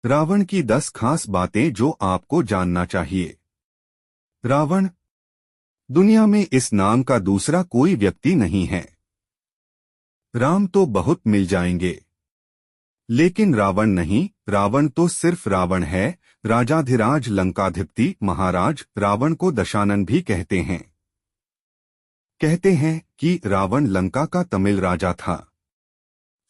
रावण की 10 खास बातें जो आपको जानना चाहिए। रावण। दुनिया में इस नाम का दूसरा कोई व्यक्ति नहीं है। राम तो बहुत मिल जाएंगे, लेकिन रावण नहीं। रावण तो सिर्फ रावण है। राजाधिराज लंकाधिपति महाराज रावण को दशानन भी कहते हैं। कहते हैं कि रावण लंका का तमिल राजा था।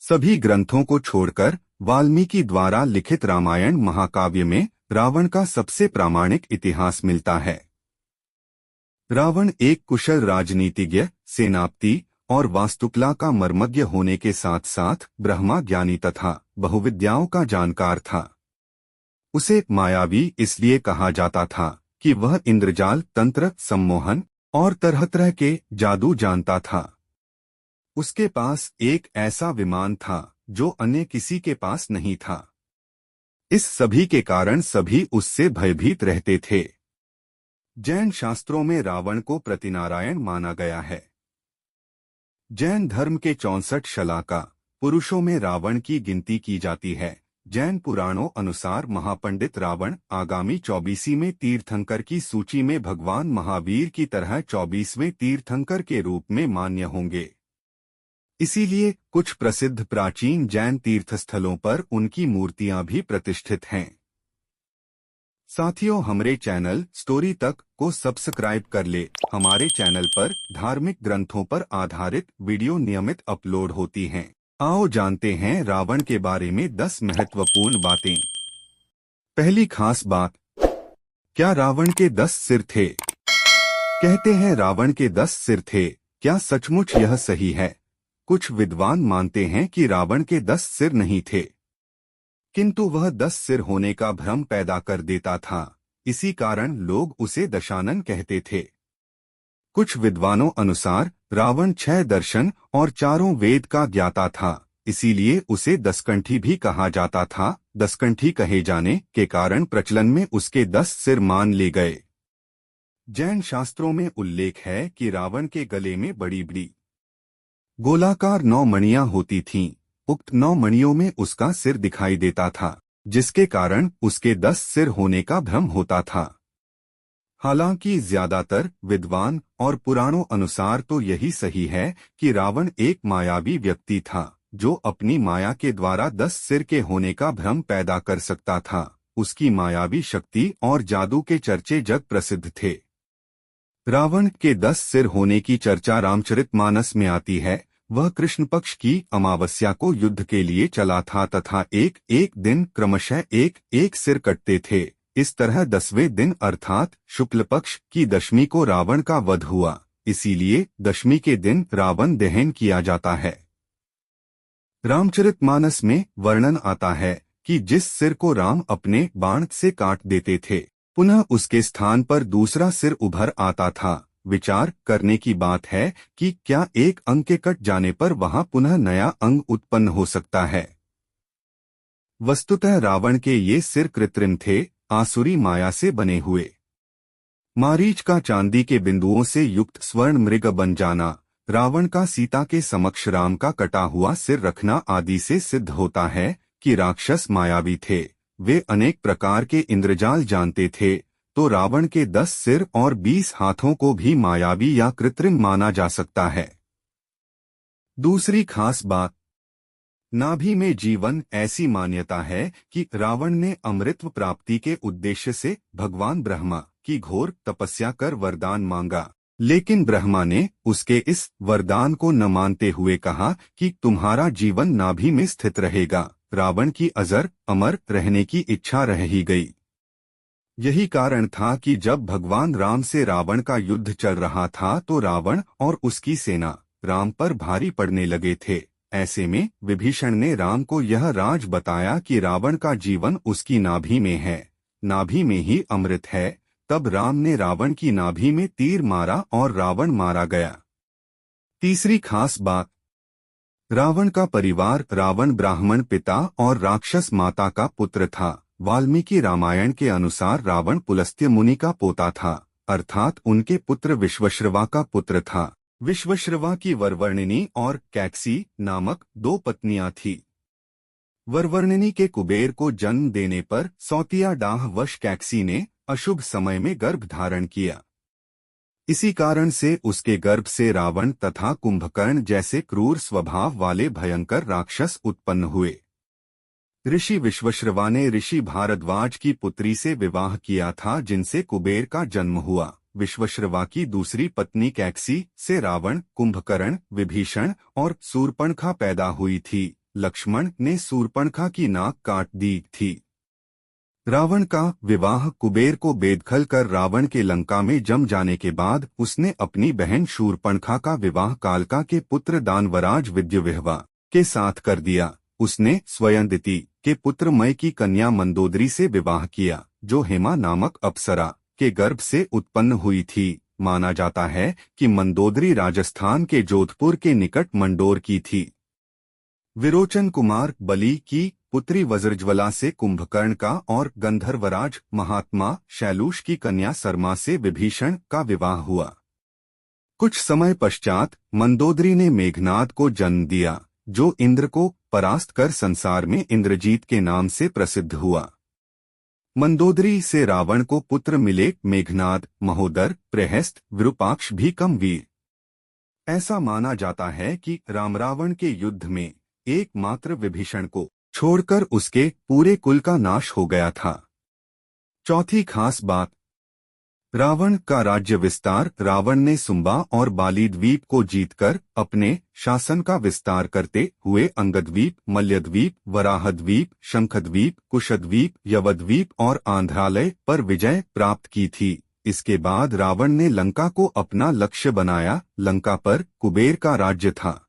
सभी ग्रंथों को छोड़कर वाल्मीकि द्वारा लिखित रामायण महाकाव्य में रावण का सबसे प्रामाणिक इतिहास मिलता है। रावण एक कुशल राजनीतिज्ञ, सेनापति और वास्तुकला का मर्मज्ञ होने के साथ साथ ब्रह्मा ज्ञानी तथा बहुविद्याओं का जानकार था। उसे मायावी इसलिए कहा जाता था कि वह इंद्रजाल, तंत्र, सम्मोहन और तरह तरह के जादू जानता था। उसके पास एक ऐसा विमान था जो अन्य किसी के पास नहीं था। इस सभी के कारण सभी उससे भयभीत रहते थे। जैन शास्त्रों में रावण को प्रतिनारायण माना गया है। जैन धर्म के 64 शलाका पुरुषों में रावण की गिनती की जाती है। जैन पुराणों अनुसार महापंडित रावण आगामी 24वें तीर्थंकर की सूची में भगवान महावीर की तरह 24वें तीर्थंकर के रूप में मान्य होंगे। इसीलिए कुछ प्रसिद्ध प्राचीन जैन तीर्थस्थलों पर उनकी मूर्तियां भी प्रतिष्ठित हैं। साथियों, हमारे चैनल स्टोरी तक को सब्सक्राइब कर ले। हमारे चैनल पर धार्मिक ग्रंथों पर आधारित वीडियो नियमित अपलोड होती हैं। आओ जानते हैं रावण के बारे में 10 महत्वपूर्ण बातें। पहली खास बात, क्या रावण के 10 सिर थे? कहते हैं रावण के 10 सिर थे। क्या सचमुच यह सही है? कुछ विद्वान मानते हैं कि रावण के 10 सिर नहीं थे, किंतु वह 10 सिर होने का भ्रम पैदा कर देता था। इसी कारण लोग उसे दशानन कहते थे। कुछ विद्वानों अनुसार रावण 6 दर्शन और 4 वेद का ज्ञाता था, इसीलिए उसे दसकंठी भी कहा जाता था। दसकंठी कहे जाने के कारण प्रचलन में उसके 10 सिर मान ले गए। जैन शास्त्रों में उल्लेख है कि रावण के गले में बड़ी बड़ी गोलाकार 9 मणियां होती थीं। उक्त 9 मणियों में उसका सिर दिखाई देता था, जिसके कारण उसके 10 सिर होने का भ्रम होता था। हालांकि ज्यादातर विद्वान और पुराणों अनुसार तो यही सही है कि रावण एक मायावी व्यक्ति था, जो अपनी माया के द्वारा 10 सिर के होने का भ्रम पैदा कर सकता था। उसकी मायावी शक्ति और जादू के चर्चे जग प्रसिद्ध थे। रावण के 10 सिर होने की चर्चा रामचरितमानस में आती है। वह कृष्ण पक्ष की अमावस्या को युद्ध के लिए चला था तथा एक एक दिन क्रमशः एक एक सिर कटते थे। इस तरह 10वें दिन अर्थात शुक्ल पक्ष की दशमी को रावण का वध हुआ। इसीलिए दशमी के दिन रावण दहन किया जाता है। रामचरितमानस में वर्णन आता है कि जिस सिर को राम अपने बाण से काट देते थे, पुनः उसके स्थान पर दूसरा सिर उभर आता था। विचार करने की बात है कि क्या एक अंग के कट जाने पर वहां पुनः नया अंग उत्पन्न हो सकता है। वस्तुतः रावण के ये सिर कृत्रिम थे, आसुरी माया से बने हुए। मारीच का चांदी के बिंदुओं से युक्त स्वर्ण मृग बन जाना, रावण का सीता के समक्ष राम का कटा हुआ सिर रखना आदि से सिद्ध होता है कि राक्षस मायावी थे। वे अनेक प्रकार के इंद्रजाल जानते थे, तो रावण के 10 सिर और 20 हाथों को भी मायावी या कृत्रिम माना जा सकता है। दूसरी खास बात, नाभि में जीवन। ऐसी मान्यता है कि रावण ने अमृत प्राप्ति के उद्देश्य से भगवान ब्रह्मा की घोर तपस्या कर वरदान मांगा, लेकिन ब्रह्मा ने उसके इस वरदान को न मानते हुए कहा कि तुम्हारा जीवन नाभि में स्थित रहेगा। रावण की अजर अमर रहने की इच्छा रह ही गई। यही कारण था कि जब भगवान राम से रावण का युद्ध चल रहा था तो रावण और उसकी सेना राम पर भारी पड़ने लगे थे। ऐसे में विभीषण ने राम को यह राज बताया कि रावण का जीवन उसकी नाभि में है, नाभि में ही अमृत है। तब राम ने रावण की नाभि में तीर मारा और रावण मारा गया। तीसरी खास बात, रावण का परिवार। रावण ब्राह्मण पिता और राक्षस माता का पुत्र था। वाल्मीकि रामायण के अनुसार रावण पुलस्त्य मुनि का पोता था, अर्थात उनके पुत्र विश्वश्रवा का पुत्र था। विश्वश्रवा की वरवर्णिनी और कैकसी नामक 2 पत्नियां थीं। वरवर्णिनी के कुबेर को जन्म देने पर सौतिया डाह वश कैकसी ने अशुभ समय में गर्भ धारण किया। इसी कारण से उसके गर्भ से रावण तथा कुंभकर्ण जैसे क्रूर स्वभाव वाले भयंकर राक्षस उत्पन्न हुए। ऋषि विश्वश्रवा ने ऋषि भारद्वाज की पुत्री से विवाह किया था, जिनसे कुबेर का जन्म हुआ। विश्वश्रवा की दूसरी पत्नी कैकसी से रावण, कुंभकर्ण, विभीषण और शूर्पणखा पैदा हुई थी। लक्ष्मण ने शूर्पणखा की नाक काट दी थी। रावण का विवाह कुबेर को बेदखल कर रावण के लंका में जम जाने के बाद उसने अपनी बहन शूर्पणखा का विवाह कालका के पुत्र दानवराज विद्युविह्वा के साथ कर दिया। उसने स्वयंदिति के पुत्र मय की कन्या मंदोदरी से विवाह किया, जो हेमा नामक अप्सरा के गर्भ से उत्पन्न हुई थी। माना जाता है कि मंदोदरी राजस्थान के जोधपुर के निकट मंडोर की थी। विरोचन कुमार बलि की पुत्री वज्रज्वला से कुंभकर्ण का और गंधर्वराज महात्मा शैलूष की कन्या सरमा से विभीषण का विवाह हुआ। कुछ समय पश्चात मंदोदरी ने मेघनाद को जन्म दिया, जो इंद्र को परास्त कर संसार में इंद्रजीत के नाम से प्रसिद्ध हुआ। मंदोदरी से रावण को पुत्र मिले मेघनाद, महोदर, प्रहस्त, विरूपाक्ष भी कम वीर। ऐसा माना जाता है कि रामरावण के युद्ध में एकमात्र विभीषण को छोड़कर उसके पूरे कुल का नाश हो गया था। चौथी खास बात, रावण का राज्य विस्तार। रावण ने सुंबा और बालीद्वीप को जीतकर अपने शासन का विस्तार करते हुए अंगद्वीप, मल्यद्वीप, वराहद्वीप, शंखद्वीप, कुशद्वीप, यवद्वीप और आंध्रालय पर विजय प्राप्त की थी। इसके बाद रावण ने लंका को अपना लक्ष्य बनाया। लंका पर कुबेर का राज्य था।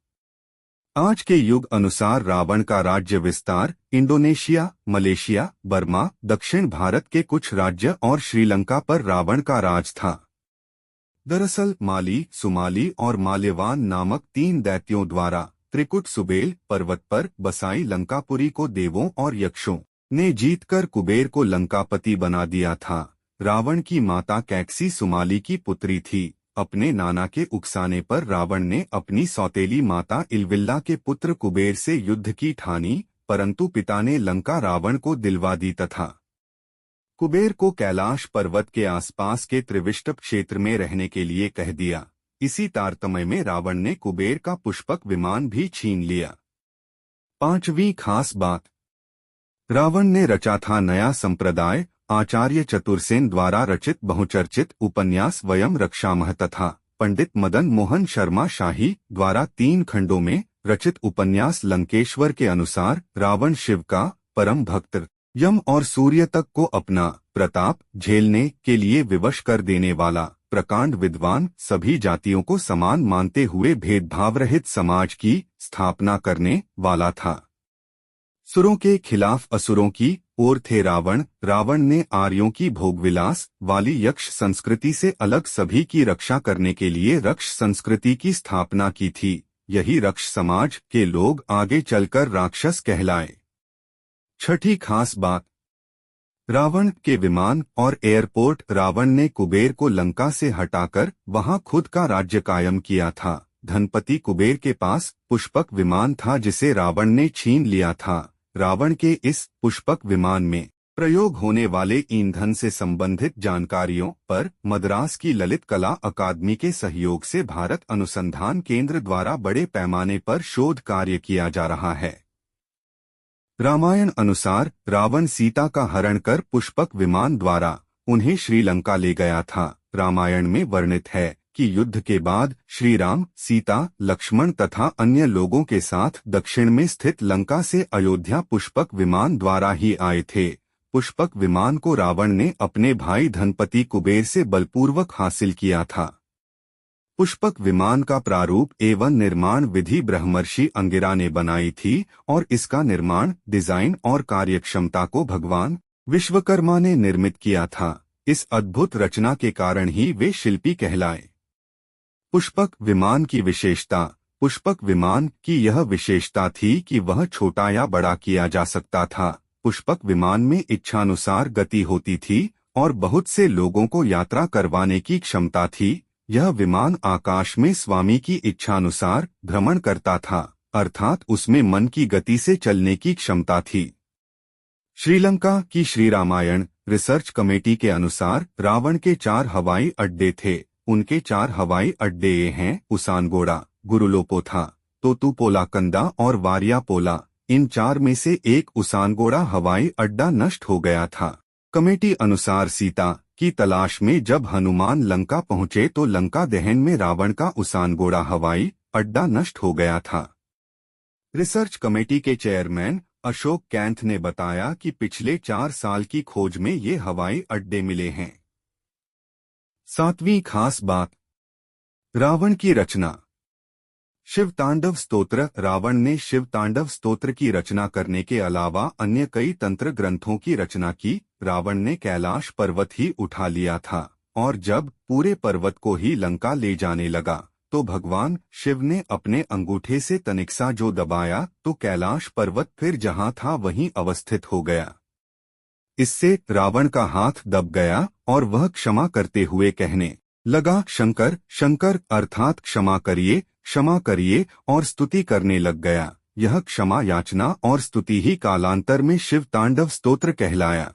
आज के युग अनुसार रावण का राज्य विस्तार इंडोनेशिया, मलेशिया, बर्मा, दक्षिण भारत के कुछ राज्य और श्रीलंका पर रावण का राज था। दरअसल माली, सुमाली और माल्यवान नामक 3 दैत्यों द्वारा त्रिकुट सुबेल पर्वत पर बसाई लंकापुरी को देवों और यक्षों ने जीतकर कुबेर को लंकापति बना दिया था। रावण की माता कैकसी सुमाली की पुत्री थी। अपने नाना के उकसाने पर रावण ने अपनी सौतेली माता इलविल्ला के पुत्र कुबेर से युद्ध की ठानी, परंतु पिता ने लंका रावण को दिलवा दी तथा कुबेर को कैलाश पर्वत के आसपास के त्रिविष्टप क्षेत्र में रहने के लिए कह दिया। इसी तारतम्य में रावण ने कुबेर का पुष्पक विमान भी छीन लिया। 5वीं खास बात, रावण ने रचा था नया संप्रदाय। आचार्य चतुर्सेन द्वारा रचित बहुचर्चित उपन्यास वयम रक्षामः तथा पंडित मदन मोहन शर्मा शाही द्वारा 3 खंडों में रचित उपन्यास लंकेश्वर के अनुसार रावण शिव का परम भक्त, यम और सूर्य तक को अपना प्रताप झेलने के लिए विवश कर देने वाला, प्रकांड विद्वान, सभी जातियों को समान मानते हुए भेदभाव रहित समाज की स्थापना करने वाला था। सुरों के खिलाफ असुरों की ओर थे रावण। रावण ने आर्यों की भोगविलास वाली यक्ष संस्कृति से अलग सभी की रक्षा करने के लिए रक्ष संस्कृति की स्थापना की थी। यही रक्ष समाज के लोग आगे चलकर राक्षस कहलाए। 6ठी खास बात, रावण के विमान और एयरपोर्ट। रावण ने कुबेर को लंका से हटाकर वहां खुद का राज्य कायम किया था। धनपति कुबेर के पास पुष्पक विमान था, जिसे रावण ने छीन लिया था। रावण के इस पुष्पक विमान में प्रयोग होने वाले ईंधन से संबंधित जानकारियों पर मद्रास की ललित कला अकादमी के सहयोग से भारत अनुसंधान केंद्र द्वारा बड़े पैमाने पर शोध कार्य किया जा रहा है। रामायण अनुसार रावण सीता का हरण कर पुष्पक विमान द्वारा उन्हें श्रीलंका ले गया था। रामायण में वर्णित है कि युद्ध के बाद श्री राम, सीता, लक्ष्मण तथा अन्य लोगों के साथ दक्षिण में स्थित लंका से अयोध्या पुष्पक विमान द्वारा ही आए थे। पुष्पक विमान को रावण ने अपने भाई धनपति कुबेर से बलपूर्वक हासिल किया था। पुष्पक विमान का प्रारूप एवं निर्माण विधि ब्रह्मर्षि अंगिरा ने बनाई थी और इसका निर्माण, डिजाइन और कार्यक्षमता को भगवान विश्वकर्मा ने निर्मित किया था। इस अद्भुत रचना के कारण ही वे शिल्पी कहलाए। पुष्पक विमान की विशेषता, पुष्पक विमान की यह विशेषता थी कि वह छोटा या बड़ा किया जा सकता था। पुष्पक विमान में इच्छानुसार गति होती थी और बहुत से लोगों को यात्रा करवाने की क्षमता थी। यह विमान आकाश में स्वामी की इच्छानुसार भ्रमण करता था, अर्थात उसमें मन की गति से चलने की क्षमता थी। श्रीलंका की श्री रामायण रिसर्च कमेटी के अनुसार रावण के 4 हवाई अड्डे थे। उनके 4 हवाई अड्डे ये हैं: उसानगोड़ा, गुरुलोपोथा, तोतुपोलाकंदा और वारियापोला। इन 4 में से एक उसानगोड़ा हवाई अड्डा नष्ट हो गया था। कमेटी अनुसार सीता की तलाश में जब हनुमान लंका पहुंचे तो लंका दहन में रावण का उसानगोड़ा हवाई अड्डा नष्ट हो गया था। रिसर्च कमेटी के चेयरमैन अशोक कैंथ ने बताया कि पिछले 4 साल की खोज में ये हवाई अड्डे मिले हैं। 7वीं खास बात, रावण की रचना। शिव तांडव स्तोत्र। रावण ने शिव तांडव स्तोत्र की रचना करने के अलावा अन्य कई तंत्र ग्रंथों की रचना की। रावण ने कैलाश पर्वत ही उठा लिया था और जब पूरे पर्वत को ही लंका ले जाने लगा तो भगवान शिव ने अपने अंगूठे से तनिकसा जो दबाया तो कैलाश पर्वत फिर जहां था वहीं अवस्थित हो गया। इससे रावण का हाथ दब गया और वह क्षमा करते हुए कहने लगा, शंकर शंकर, अर्थात क्षमा करिए और स्तुति करने लग गया। यह क्षमा याचना और स्तुति ही कालांतर में शिव तांडव स्तोत्र कहलाया।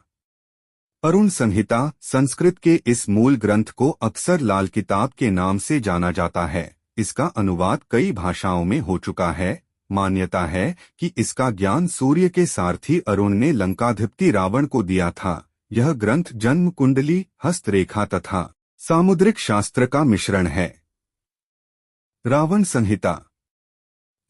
अरुण संहिता संस्कृत के इस मूल ग्रंथ को अक्सर लाल किताब के नाम से जाना जाता है। इसका अनुवाद कई भाषाओं में हो चुका है। मान्यता है कि इसका ज्ञान सूर्य के सारथी अरुण ने लंकाधिपति रावण को दिया था। यह ग्रंथ जन्म कुंडली, हस्तरेखा तथा सामुद्रिक शास्त्र का मिश्रण है। रावण संहिता।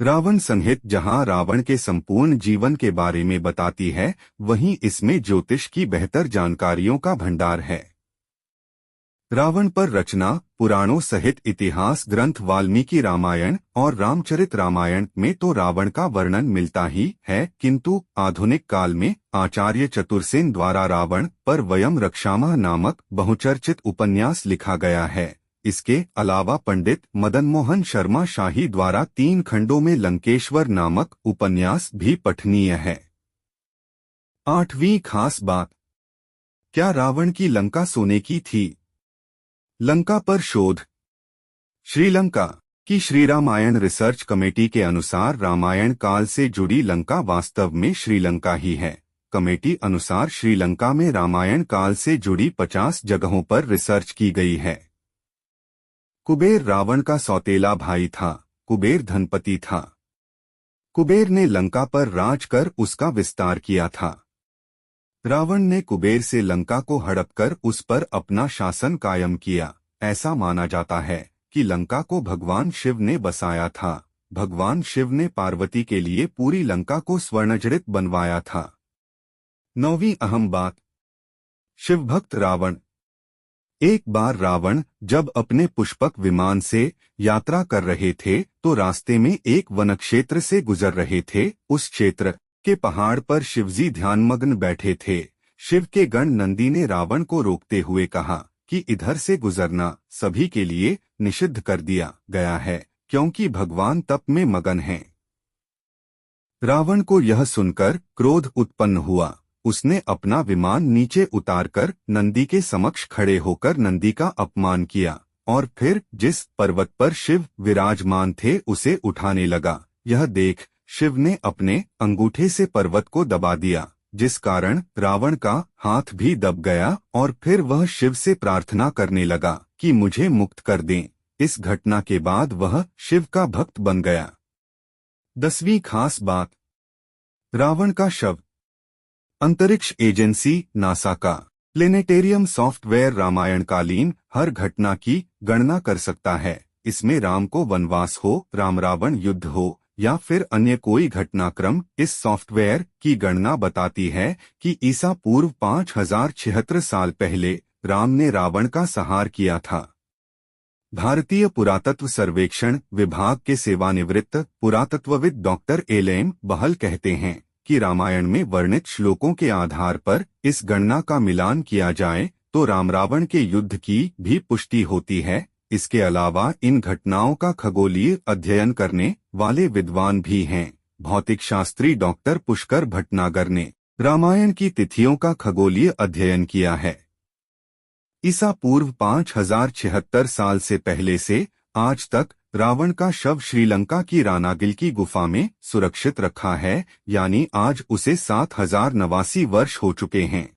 रावण संहित जहां रावण के संपूर्ण जीवन के बारे में बताती है, वहीं इसमें ज्योतिष की बेहतर जानकारियों का भंडार है। रावण पर रचना। पुराणों सहित इतिहास ग्रंथ वाल्मीकि रामायण और रामचरित रामायण में तो रावण का वर्णन मिलता ही है, किंतु आधुनिक काल में आचार्य चतुरसेन द्वारा रावण पर वयम रक्षामः नामक बहुचर्चित उपन्यास लिखा गया है। इसके अलावा पंडित मदन मोहन शर्मा शाही द्वारा 3 खंडों में लंकेश्वर नामक उपन्यास भी पठनीय है। 8वीं खास बात, क्या रावण की लंका सोने की थी? लंका पर शोध। श्रीलंका की श्री रामायण रिसर्च कमेटी के अनुसार रामायण काल से जुड़ी लंका वास्तव में श्रीलंका ही है। कमेटी अनुसार श्रीलंका में रामायण काल से जुड़ी 50 जगहों पर रिसर्च की गई है। कुबेर रावण का सौतेला भाई था। कुबेर धनपति था। कुबेर ने लंका पर राज कर उसका विस्तार किया था। रावण ने कुबेर से लंका को हड़पकर उस पर अपना शासन कायम किया। ऐसा माना जाता है कि लंका को भगवान शिव ने बसाया था। भगवान शिव ने पार्वती के लिए पूरी लंका को स्वर्णजड़ित बनवाया था। 9वीं अहम बात, शिवभक्त रावण। एक बार रावण जब अपने पुष्पक विमान से यात्रा कर रहे थे तो रास्ते में एक वनक्षेत्र से गुजर रहे थे। उस क्षेत्र के पहाड़ पर शिवजी ध्यानमग्न बैठे थे। शिव के गण नंदी ने रावण को रोकते हुए कहा कि इधर से गुजरना सभी के लिए निषिद्ध कर दिया गया है, क्योंकि भगवान तप में मगन हैं। रावण को यह सुनकर क्रोध उत्पन्न हुआ। उसने अपना विमान नीचे उतारकर नंदी के समक्ष खड़े होकर नंदी का अपमान किया और फिर जिस पर्वत पर शिव विराजमान थे उसे उठाने लगा। यह देख शिव ने अपने अंगूठे से पर्वत को दबा दिया, जिस कारण रावण का हाथ भी दब गया और फिर वह शिव से प्रार्थना करने लगा कि मुझे मुक्त कर दें। इस घटना के बाद वह शिव का भक्त बन गया। 10वीं खास बात, रावण का शव। अंतरिक्ष एजेंसी नासा का प्लेनेटेरियम सॉफ्टवेयर रामायणकालीन हर घटना की गणना कर सकता है। इसमें राम को वनवास हो, राम रावण युद्ध हो या फिर अन्य कोई घटनाक्रम, इस सॉफ्टवेयर की गणना बताती है कि ईसा पूर्व 5076 साल पहले राम ने रावण का संहार किया था। भारतीय पुरातत्व सर्वेक्षण विभाग के सेवानिवृत्त पुरातत्वविद डॉक्टर एलएम बहल कहते हैं कि रामायण में वर्णित श्लोकों के आधार पर इस गणना का मिलान किया जाए तो राम रावण के युद्ध की भी पुष्टि होती है। इसके अलावा इन घटनाओं का खगोलीय अध्ययन करने वाले विद्वान भी हैं। भौतिक शास्त्री डॉक्टर पुष्कर भटनागर ने रामायण की तिथियों का खगोलीय अध्ययन किया है। ईसा पूर्व 5076 साल से पहले से आज तक रावण का शव श्रीलंका की रानागिल की गुफा में सुरक्षित रखा है, यानी आज उसे 7089 वर्ष हो चुके हैं।